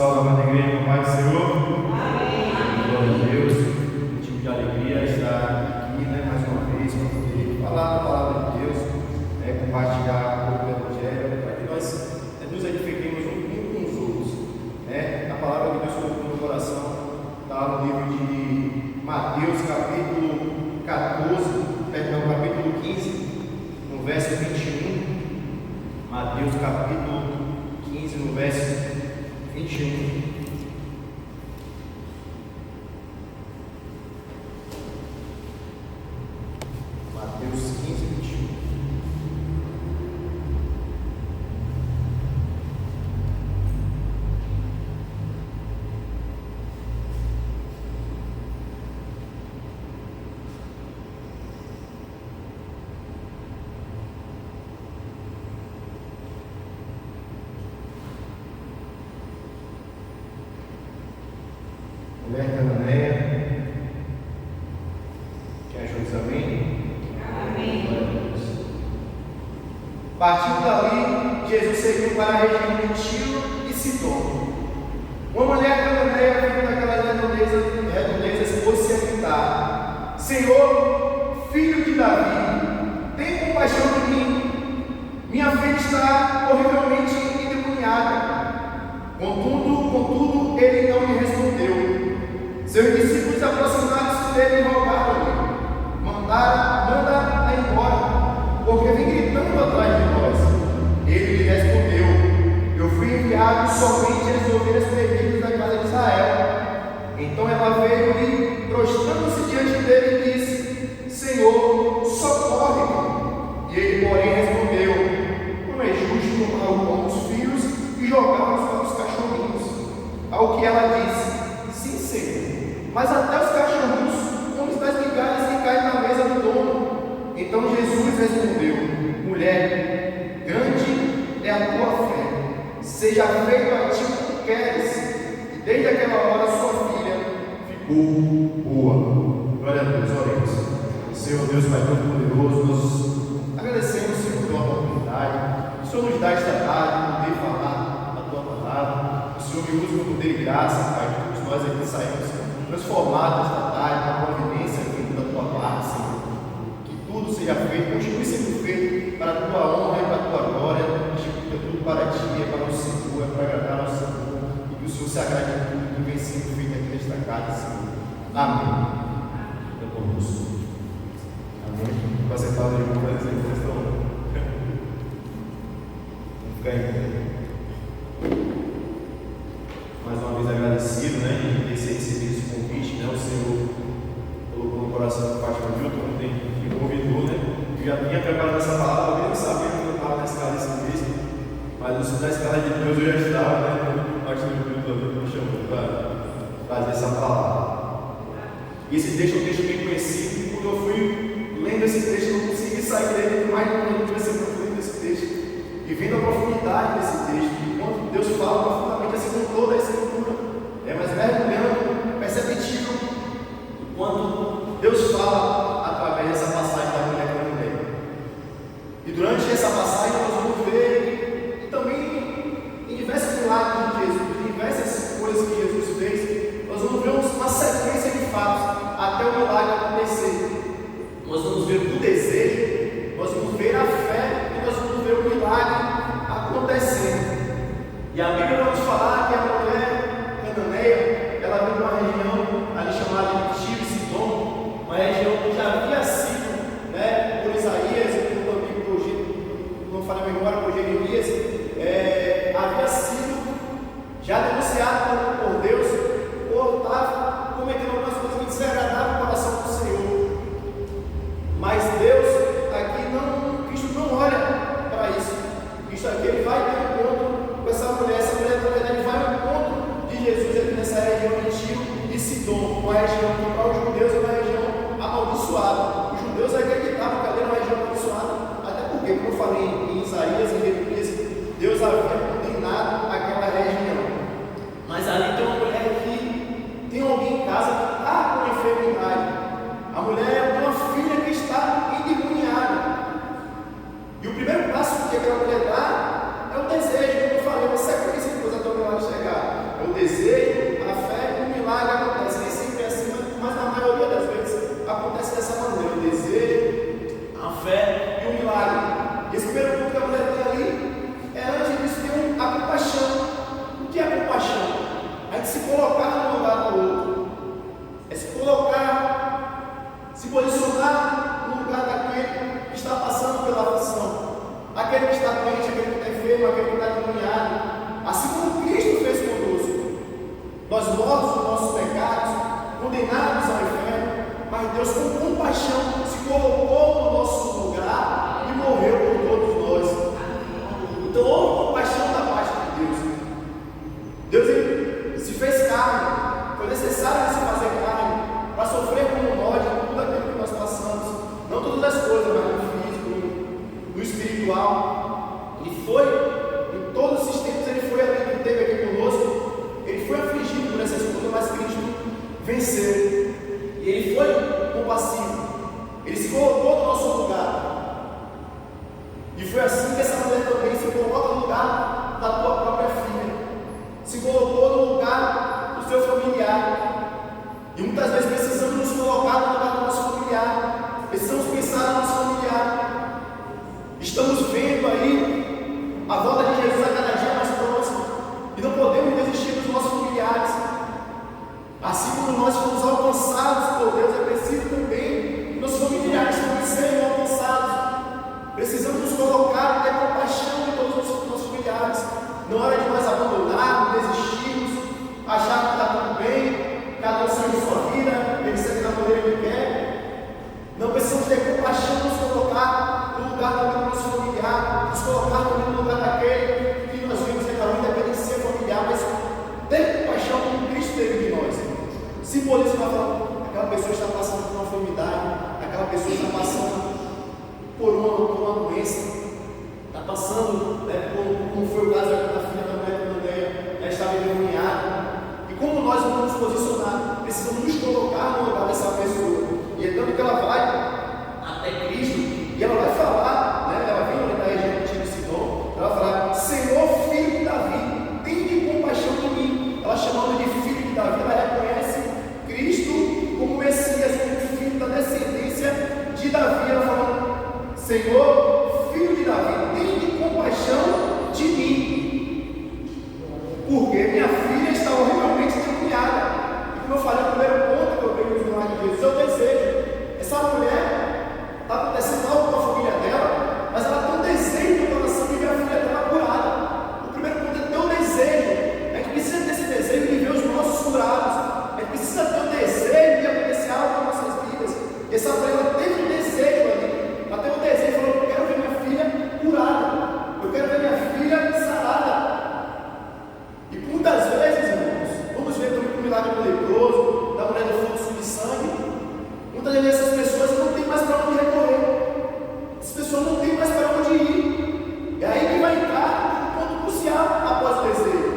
Salve, amada igreja, no Pai do Senhor. Amém. Glória a Deus. Motivo de alegria estar aqui, mais uma vez, para poder falar da palavra de Deus, compartilhar um pouco do Evangelho, para que nós nos edifiquemos uns com os outros. A palavra que Deus colocou no meu coração está no livro de Mateus, capítulo 15, no verso 21. Mateus, capítulo 15, no verso 21. Mateus 15, 21. Mulher cananeia, que ajuda, amém? Amém. Partindo dali, Jesus seguiu para a região de Tiro e Sidom. Uma mulher cananeia, vindo daquelas redondezas, pôs-se a gritar: Senhor, filho de Davi, tem compaixão de mim. Minha filha está horrivelmente endemoniada. Contudo, ele não lhe respondeu. Seus discípulos aproximaram-se dele e rogaram-lhe: manda-a embora, porque vem gritando atrás de nós. Ele lhe respondeu: eu fui enviado somente a resolver as perdidas da casa de Israel. Então ela veio e, prostrando-se diante dele, disse: Senhor, socorre-me. E ele, porém, respondeu: não é justo tomar o pão dos filhos e jogá-los para os cachorrinhos. Ao que ela disse: sim, Senhor, mas até os cachorrinhos comem das migalhas que caem na mesa do dono. Então Jesus respondeu: mulher, grande é a tua fé, seja feito a ti o que queres. E desde aquela hora sua filha ficou boa. Glória a Deus, oremos. Senhor Deus, Pai Todo-Poderoso, nós agradecemos, Senhor, pela oportunidade. O Senhor nos dá esta tarde poder falar a tua palavra. O Senhor me usa com poder e graça, Pai, que todos nós aqui saímos transformados esta tarde na providência vinda da tua parte, Senhor. Que tudo seja feito, continue sendo feito para a tua honra e para a tua glória. É tudo para ti, é para o Senhor, é para agradar ao Senhor. E que o Senhor se agrade de tudo que vem sendo feito aqui nesta casa, Senhor. Amém. É conosco. Amém. Com essa palavra de boa, mas eles estão. Vamos ficar em pé. Mais uma vez agradecido, em ter recebido esse convite, o Senhor colocou no coração do pastor Milton, ontem me convidou, eu já vinha preparando essa palavra, eu nem sabia que eu estava na escala desse texto, mas no da escala de Deus eu já estava, o pastor Milton me chamou para fazer essa palavra. E esse texto é um texto bem conhecido, e quando eu fui lendo esse texto, eu não consegui sair dele mais longe do que esse profundidade desse texto, e vendo a profundidade desse texto, e quando Deus fala profundamente assim com toda a escritura, mas mergulhando, perceptível o quanto Deus fala através dessa passagem da mulher cananeia. E durante essa passagem nós vamos ver, e também em diversos milagres de Jesus, em diversas coisas que Jesus fez, nós vamos ver uma sequência de fatos até o milagre acontecer. Nós vamos ver o desejo, nós vamos ver a fé e nós vamos ver o milagre acontecendo. E a Bíblia vai nos falar que a mulher cananeia, ela veio de uma região ali chamada de Tiro e Sidom, uma região que já havia sido, por Isaías, e também por, não falei a memória, por Jeremias, havia sido já denunciado por Deus, por estar cometendo algumas coisas que desagradavam o coração do Senhor. Mas Deus aqui Cristo não olha para isso. Cristo aqui ele vai ter um encontro com essa mulher na verdade vai ao encontro de Jesus aqui nessa região de Tiro e Sidom, uma região que para os judeus é uma região amaldiçoada. Os judeus acreditavam que ali era uma região amaldiçoada, até porque, como eu falei em Isaías e Jeremias, Deus havia condenado aquela região. Mas ali tem uma mulher que tem alguém em casa que está com enfermidade. desejo, a fé e o milagre acontece. Nem sempre é assim, mas na maioria das vezes acontece dessa maneira: o desejo, a fé e o milagre. Esse primeiro ponto que a mulher tem ali é, antes disso, tem a compaixão. O que é a compaixão? A gente se colocar no lugar do outro, é se colocar, se posicionar no lugar daquele que está passando pela aflição, aquele que está doente, aquele que está enfermo, aquele que está endemoniado. Assim como Cristo fez conosco, nós mortos nos nossos pecados, condenados ao inferno, mas Deus com compaixão se colocou no nosso lugar e morreu por todos nós. Então houve compaixão da parte de Deus. Deus ele se fez carne, foi necessário ele se fazer carne para sofrer como nós de tudo aquilo que nós passamos, não todas as coisas, mas no físico, no espiritual. Ele foi, em todos esses tempos, ele foi ali, ele esteve aqui conosco, ele foi afligido por essas coisas, mas Cristo venceu. E ele foi compassivo, ele se colocou no nosso lugar. E foi assim que essa mulher também se coloca no lugar da tua própria filha, se colocou no lugar do seu familiar. E muitas vezes precisamos nos colocar no lugar do nosso familiar, precisamos pensar no nosso familiar. Estamos vendo aí a volta de Jesus a cada dia mais próxima e não podemos desistir dos nossos familiares. Assim como nós fomos alcançados por Deus, é preciso também que nossos familiares também sejam alcançados. Precisamos nos colocar e ter compaixão de todos os nossos familiares. Não é hora de nós abandonarmos, desistirmos, achar que está tudo bem, cada um segue sua vida, ele segue da maneira que quer. Não precisamos ter compaixão de nos colocar no lugar do nosso familiar, nos colocar também no lugar daquele que nós vemos que não independente de ser familiar, mas ter compaixão como Cristo teve de nós. Se posicionar, aquela pessoa está passando por uma enfermidade, aquela pessoa está passando por uma doença, está passando, como foi o caso da filha da mulher quando ela estava endemoniada. E como nós vamos nos posicionar, precisamos nos colocar no lugar dessa pessoa. E é tanto que ela vai até Cristo e ela vai falar, ela vem da região de Tiro e Sidom, ela vai falar: Senhor, filho de Davi, tenha compaixão de mim. Ela chamando de filho de Davi, ela reconhece Cristo como Messias, como filho da descendência de Davi. Ela fala: Senhor, filho de Davi, tenha compaixão de mim, porque minha filha está horrivelmente endemoniada. E como eu falei, o primeiro ponto que eu vejo no milagre de Jesus é o desejo. Essa mulher está acontecendo algo com a família dela, mas ela tem um desejo no coração de ver a filha dela curada. O primeiro ponto é ter o desejo. A gente precisa ter esse desejo de ver os nossos curados. A gente precisa ter o desejo de acontecer algo nas nossas vidas. E essa mulher teve um desejo ali. Ela teve um desejo, falou: eu quero ver minha filha curada, eu quero ver minha filha sarada. E muitas vezes, irmãos, vamos ver também o milagre do leproso, da mulher do fluxo de sangue. Muitas vezes essas pessoas não têm mais para onde recorrer, essas pessoas não têm mais para onde ir. É aí que vai entrar um ponto crucial após o desejo.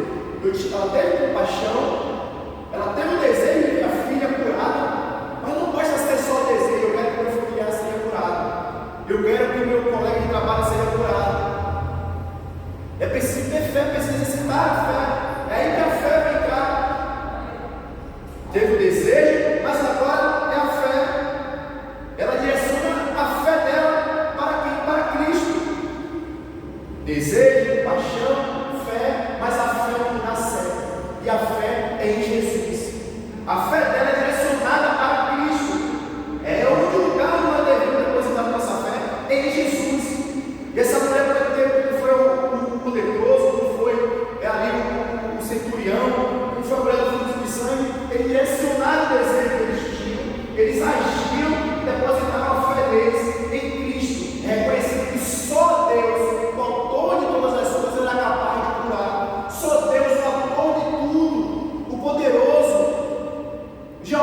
Ela teve compaixão, ela teve o desejo de ver a filha curada, mas não basta ser só desejo: eu quero que meu familiar seja curado, eu quero que o meu colega de trabalho seja curado. É preciso ter fé, precisa exercitar a fé. É aí que a fé vai entrar. Teve o desejo, mas agora é a fé. Ela direciona a fé dela para quem? Para Cristo. Desejo, paixão, fé, mas a fé não dá certo. E a fé é em Jesus. A fé dela é direcionada para Cristo. É o único lugar onde nós devemos depositar nossa fé, é em Jesus. E essa mulher não foi o leproso, não foi ali o centurião, não foi a mulher do fluxo de sangue. Eles direcionaram o desejo que eles tinham, eles agiram e depositaram a fé deles em Cristo, reconhecendo que só Deus, o autor de todas as coisas, era capaz de curar. Só Deus, o autor de tudo, o poderoso. Já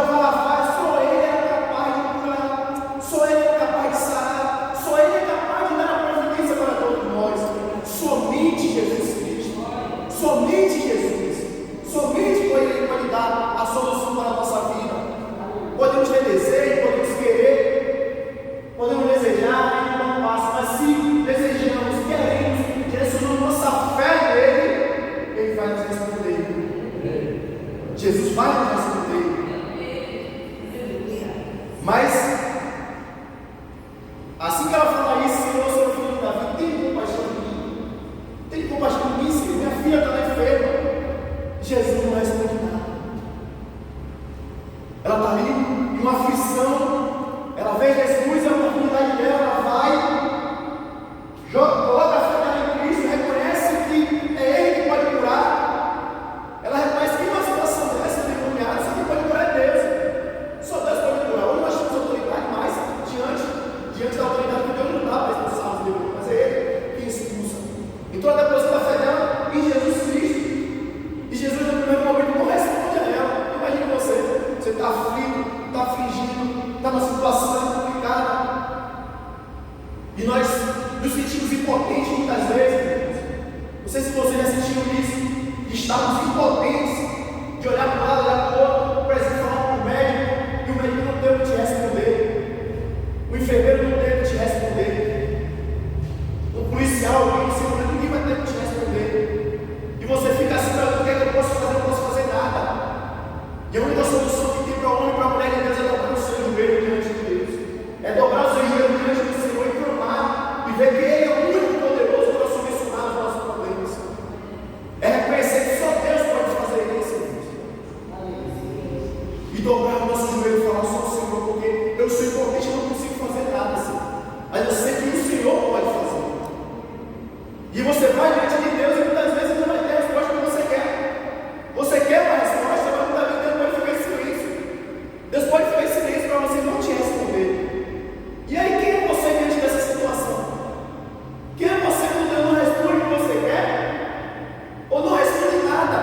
Jesus vai nos responder. Mas, assim que ela fala isso, Senhor, seu filho de Davi, tem compaixão de mim. Tem compaixão de mim, Senhor. Minha filha está enferma. Jesus não responde nada. Ela está ali em uma aflição. Ela vê Jesus, a oportunidade dela, ela vai, coloca a fé dela em Cristo, reconhece que é Ele que pode curar. Ela reconhece que uma situação dessa, endemoniada, só quem pode curar é Deus. Só Deus pode curar. Hoje nós temos autoridade, mas diante da autoridade que Deus não dá para expulsar os demônios, mas é Ele que expulsa. Então ela deposita a fé dela em Jesus Cristo. E Jesus, no primeiro momento, não responde a ela. Imagine você está aflito, está afligido, está numa situação complicada. E nós nos sentimos impotentes muitas vezes. Não sei se você já sentiu isso, de estarmos impotentes, de olhar para um lado, olhar para o outro, por exemplo, falar para o médico, e o médico não tem o que te responder. O enfermeiro não tem o que te responder. O policial, alguém, o segurança, ninguém vai ter o que te responder. E você fica assim, o que é que eu posso fazer? Eu não posso fazer nada. E a única solução que tem para o homem e para a mulher de Deus é dobrar o seu joelho diante de Deus. É dobrar o seu joelho diante do Senhor e clamar e ver que Ele é o único poderoso para solucionar os nossos problemas. É reconhecer que só Deus pode fazer isso. E dobrar o nosso joelho e falar só o Senhor, porque eu sou importante e não consigo fazer nada, Senhor. Mas eu sei que o Senhor pode fazer. E você vai diante de Deus e muitas vezes não vai ter a resposta que você quer. Você quer uma resposta, mas muitas vezes Deus pode ficar em silêncio. Deus pode ficar em silêncio para você não te responder. E aí, quem é você diante dessa situação? Quem é você quando Deus não responde o que você quer? Ou não responde nada?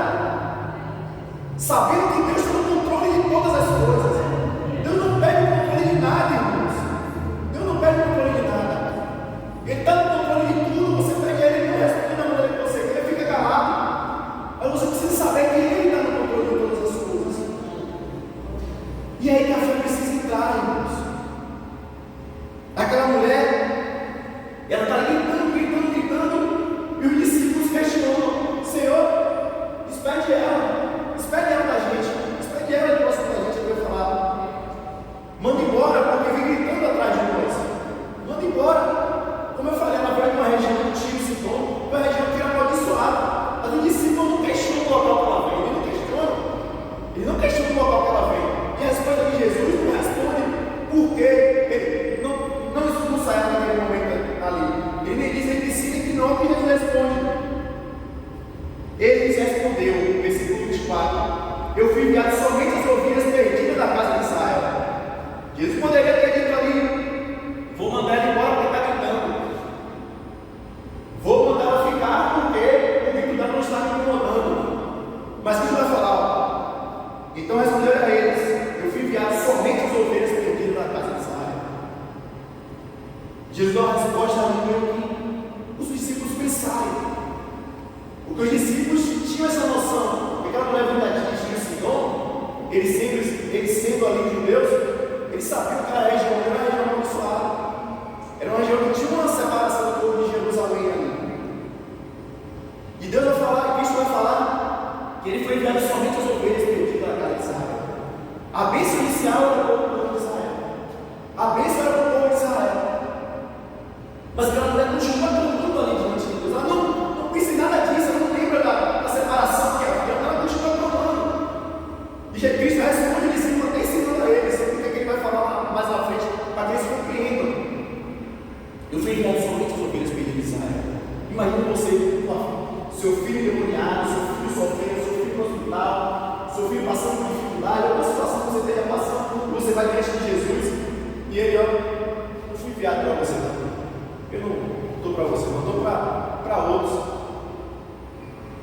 Sabendo que Deus está no controle de todas as coisas. Deus não perde o controle de nada, irmãos. Deus não perde o controle de nada. Ele está no controle de tudo. Você pega Ele e não responde da maneira que você quer, fica calado. Mas você precisa saber que Ele está no controle de todas as coisas. E aí que a fé precisa entrar, irmãos. Aquela mulher, ela está gritando, e os discípulos questionam: Senhor, despede ela da gente, despede ela de próximo da gente. Ele vai falar: manda embora, porque vem gritando atrás de nós. Manda embora. Como eu falei, ela veio de uma região do Tiro, Sidom, uma região que era amaldiçoada. Mas o discípulo não questiona o local que ela veio, ele não questiona o local que ela veio. E a resposta de Jesus não responde porque ele não expulsa ela naquele momento ali. Ele nem diz, ele decide que não, que Jesus responde. Ele lhes respondeu, versículo 24: eu fui enviado somente às ovelhas perdidas da casa de Israel. Jesus poderia ter dito ali: vou mandar ela embora porque está gritando. Vou mandar ela ficar porque o grito dela não está me incomodando. Mas o que ele vai falar? Então respondeu a eles: eu fui enviado somente às ovelhas perdidas da casa de Israel. Jesus deu uma resposta ali que os discípulos pensaram. Porque os discípulos tinham essa noção. Aquela mulher verdadeira tinha Sidom, eles sendo ali judeus, eles sabiam que a região era uma região amaldiçoada. Era uma região que tinha uma separação do povo de Jerusalém ali. E Deus vai falar, Cristo vai falar, que ele foi enviado somente às ovelhas perdidas da casa de Israel. A bênção inicial era para o povo de Israel. A bênção era para o povo de Israel. Mas aquela mulher continua clamando ali diante de Deus. Ela não pensa em nada disso, ela não lembra da separação que havia, ela continua clamando. E Cristo responde o discípulo, até ensinando a eles, porque ele vai falar mais na frente, para que eles compreendam. Eu fui enviado somente às ovelhas perdidas de Israel. Imagina você, seu filho endemoniado, seu filho sofrendo, seu filho no hospital, seu filho passando por dificuldade, alguma situação que você esteja passando, você vai diante de Jesus e ele, eu fui enviado para você, não. Eu não estou para você, não estou para outros.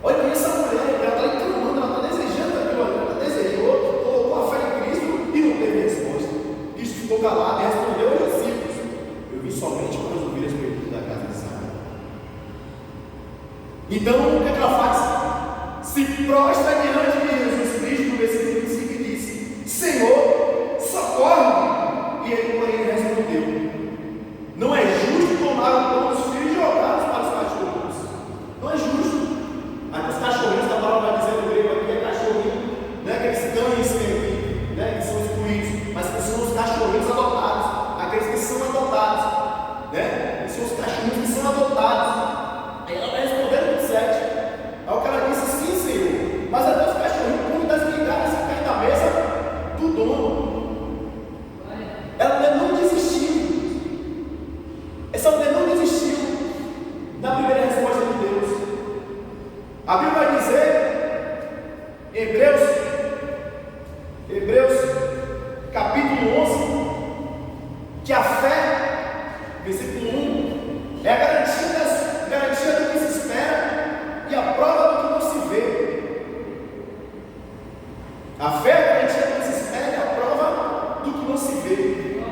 Olha essa mulher, ela está clamando, ela está desejando aquilo, ela desejou, colocou a fé em Cristo e não teve resposta. Cristo ficou calado e respondeu aos discípulos: eu vim somente para as ovelhas perdidas da casa de Israel. Então, o que ela faz? Se prostra diante de Jesus Cristo, no versículo 25, e disse: Senhor, socorre-me. E ele, porém, respondeu: não é justo tomar o pão dos filhos e jogá-los para os cachorros. Hebreus capítulo 11, que a fé, versículo 1, é a garantia do que se espera e a prova do que não se vê. A fé é a garantia do que se espera e a prova do que não se vê.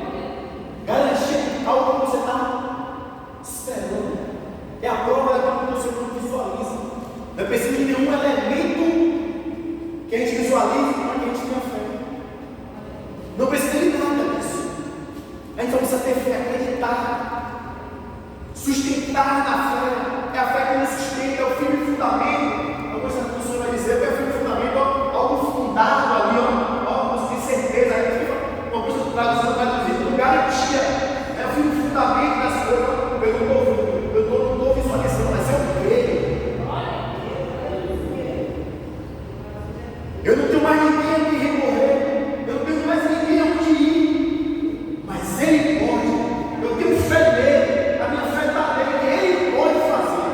Garantia de algo que você está esperando. É a prova daquilo que você não visualiza. Não é preciso de nenhum elemento que a gente visualize para que a gente tenha fé. Não precisa de nada disso. A gente só precisa ter fé, acreditar, sustentar na fé. É a fé que nos sustenta, é o firme fundamento. Algumas traduções vai dizer, é o firme fundamento, algo fundado ali, algo de certeza. Aí fica algumas traduções traduzidas, garantia. É o firme fundamento das coisas. Eu não estou visualizando, mas eu creio. Eu não tenho mais ninguém a quem recorrer. Eu não tenho mais ninguém a onde ir. Mas Ele pode. Eu tenho fé nele. A minha fé está nele. Que Ele pode fazer.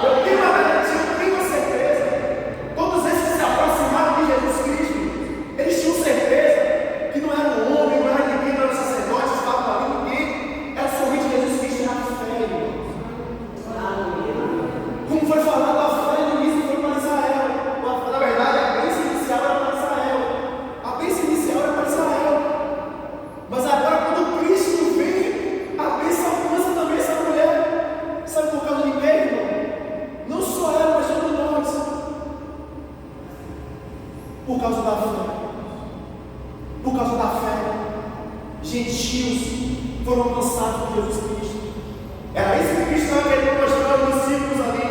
Eu tenho uma garantia, eu tenho uma certeza. Todos esses que se aproximaram de Jesus Cristo, eles tinham certeza que não era um homem, não era ninguém, não era sacerdote, estava ali, ninguém. Era somente Jesus Cristo, era fé, irmãos. Como foi falado, a fé no início foi para Israel. Na verdade, a bênção inicial era para Israel. A bênção inicial era para Israel. Mas agora, quando Cristo vem, a bênção alcança também essa mulher. Sabe por causa de quê, irmão? Não só ela, mas todos nós. Por causa da fé. Por causa da fé. Gentios foram alcançados por Jesus Cristo. Era isso que Cristo estava querendo mostrar aos discípulos ali.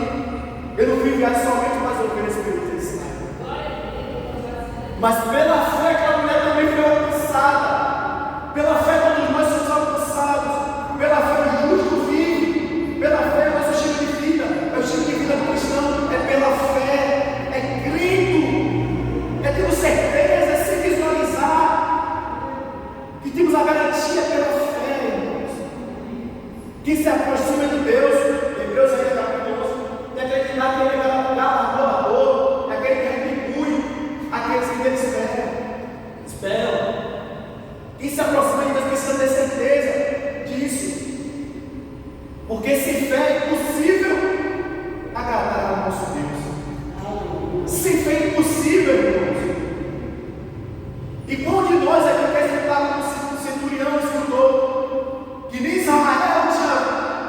Eu não fui enviado somente para resolver esse período de ensinar. Mas pela fé aquela mulher também foi alcançada. Pela fé todos nós somos alcançados. Pela fé o justo vive. Pela fé o nosso estilo de vida. É o estilo de vida do cristão. É pela fé. É crendo. É tendo certeza. É se visualizar. Que temos a garantia pela fé, irmãos. Quem se aproxima de Deus, Hebreus ainda capítulo 11, e acreditar que Ele é galardoador, é aquele que retribui aqueles que Ele esperam. Quem se aproxima de Deus precisa ter certeza disso, porque sem fé é impossível agradar ao nosso Deus. Sem fé é impossível, irmãos. E qual de nós é que quer escutar como o centurião escutou? Que nem Israel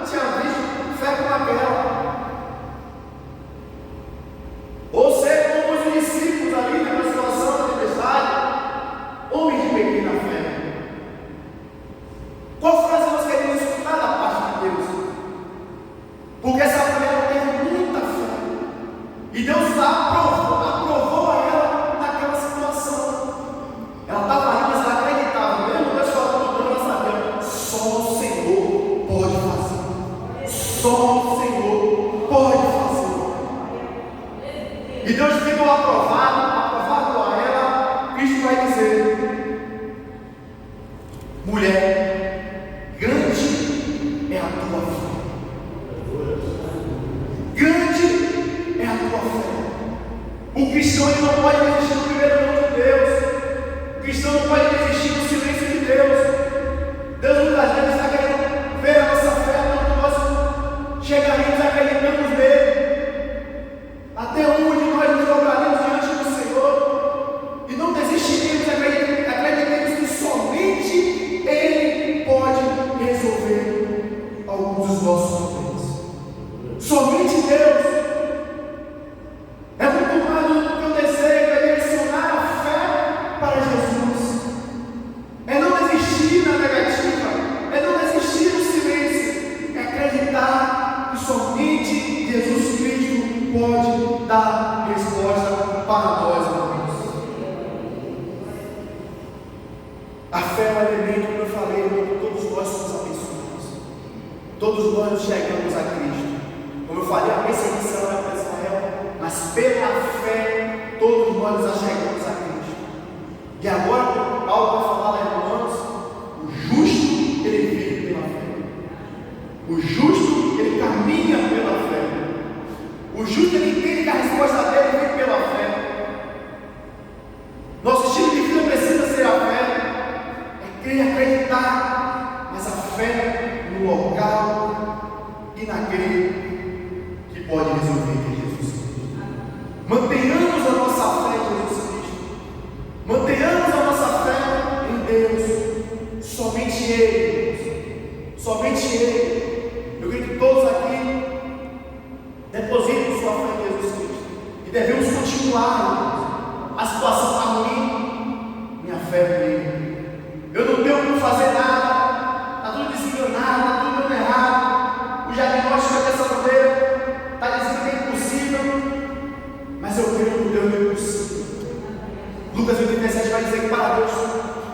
tinha visto fé como aquela. Ou ser como os discípulos ali na situação da tempestade, homens de pequena fé. Qual frase nós queremos escutar da parte de Deus? Porque essa mulher teve muita fé. E Deus aprovou a ela naquela situação. Ela estava ali, mas ela acreditava. Mesmo Deus falando, ela sabia. Só o Senhor pode fazer. Só o Senhor pode fazer. E Deus ficou aprovado a ela. Cristo vai dizer: mulher, grande é a tua fé. Grande é a tua fé. O cristão ele não pode desistir do primeiro nome de Deus. O cristão não pode desistir do silêncio de Deus. Deus muitas vezes está querendo ver a nossa fé quando nós chegaremos acreditamos nele. Até onde nós nos dobraremos diante do Senhor e não desistiremos, acreditemos que somente Ele pode resolver alguns dos nossos problemas. Somente Deus. É muito mais do que o desejo, é direcionar a fé para Jesus. É não desistir na negativa, é não desistir no silêncio, é acreditar que somente Jesus Cristo pode dar resposta para nós, irmãos. A fé é um elemento, como eu falei, irmão, que todos nós somos abençoados. Todos nós chegamos a Cristo. Como eu falei, a bênção inicial é para Israel, mas pela fé todos nós nos achegamos a Cristo. E agora Paulo vai falar lá em Romanos: o justo ele vive pela fé. O justo ele caminha pela fé. O justo ele entende que a resposta dele vem pela fé. vai dizer que para Deus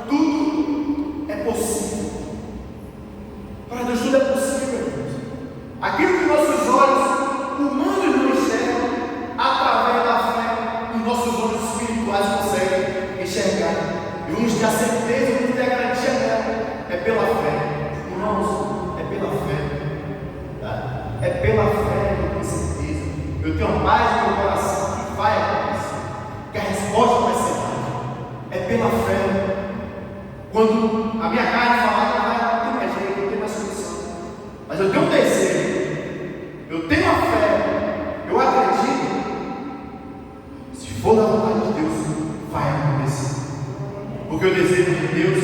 tudo é possível. Para Deus tudo é possível, irmãos. Aquilo que nossos olhos humanos não enxergam, através da fé, os nossos olhos espirituais conseguem enxergar. E vamos ter a certeza, vamos ter a garantia dela. É pela fé. Irmãos, é pela fé. Tá? É pela fé, eu tenho certeza. Eu tenho a paz no meu coração que vai acontecer. Que a resposta vai ser dada. É pela fé. Quando a minha carne falar que não tem mais jeito, não tem mais solução. Mas eu tenho um desejo. Eu tenho a fé. Eu acredito. Se for da vontade de Deus, vai acontecer. Porque o desejo de Deus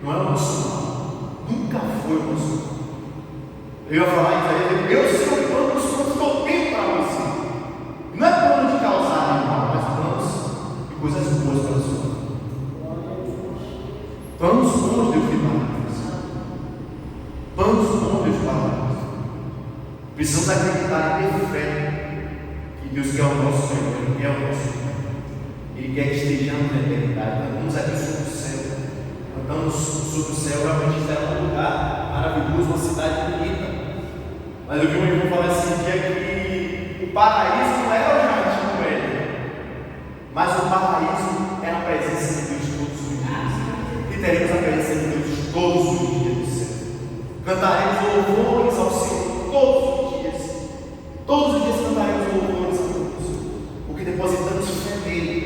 não é o nosso mal. Nunca foi o nosso mal. Eu ia falar em Isaías, eu sei o plano dos planos que eu tenho para você. Não é plano de causar mal, mas planos de coisas boas para a sua vida. Planos bons, Deus de maravilhas. Planos bons, Deus de maravilhas. Precisamos acreditar e ter fé que Deus quer o nosso Senhor, Ele quer o nosso Senhor. Ele quer que estejamos na eternidade. Cantamos aqui sobre o céu. Cantamos sobre o céu, realmente será um lugar maravilhoso, uma cidade bonita. Mas eu vi um irmão falar assim, que o paraíso não era o jardim do Éden, mas o paraíso era a presença de Deus todos os dias. E teremos a presença de Deus todos os dias do céu. Cantaremos louvores ao Senhor todos os dias. Todos os dias cantaremos louvores ao Deus, porque depositamos fé nele.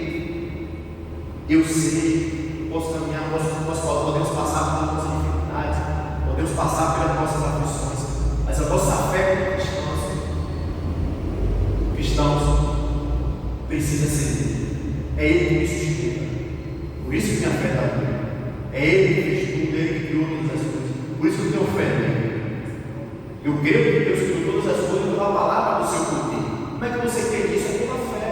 Eu sei, posso caminhar, podemos passar por nossas dificuldades, podemos passar pelas nossas aflições, mas a nossa fé como cristãos precisa ser Ele. É Ele que me sustenta. Por isso que minha fé está aqui. É Ele que fez tudo, Ele que criou todas as coisas. Por isso que eu tenho fé nele. Eu creio que Deus criou todas as coisas pela palavra do seu poder. Como é que você crê nisso? É pela fé.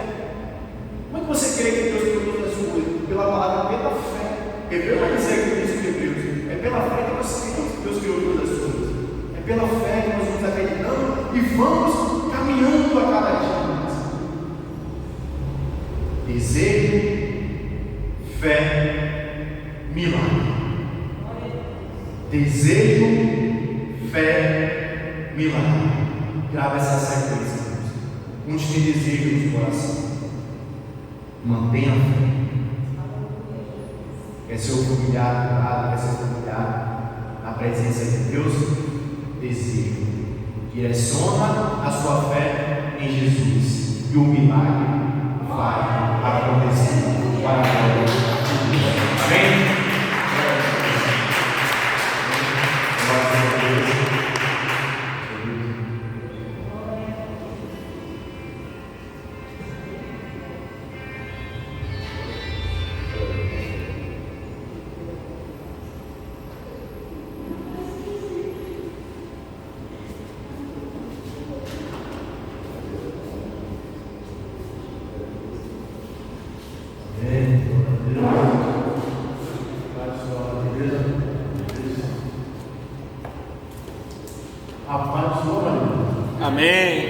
Como é que você crê que Deus criou todas as coisas? Pela palavra, pela fé. Hebreu vai dizer que isso que Deus. É pela fé que nós cremos que Deus criou todas as coisas. É pela fé que nós vamos acreditando e vamos caminhando a cada dia. Desejo, fé, milagre. Desejo, fé, milagre. Grava essa sequência. Uns têm desejo no coração. Mantenha a fé. Quer ser humilhado, quer ser humilhado na presença de Deus? Desejo. Direciona a sua fé em Jesus. E o milagre vai acontecer para a glória de Deus. Amém? Amém.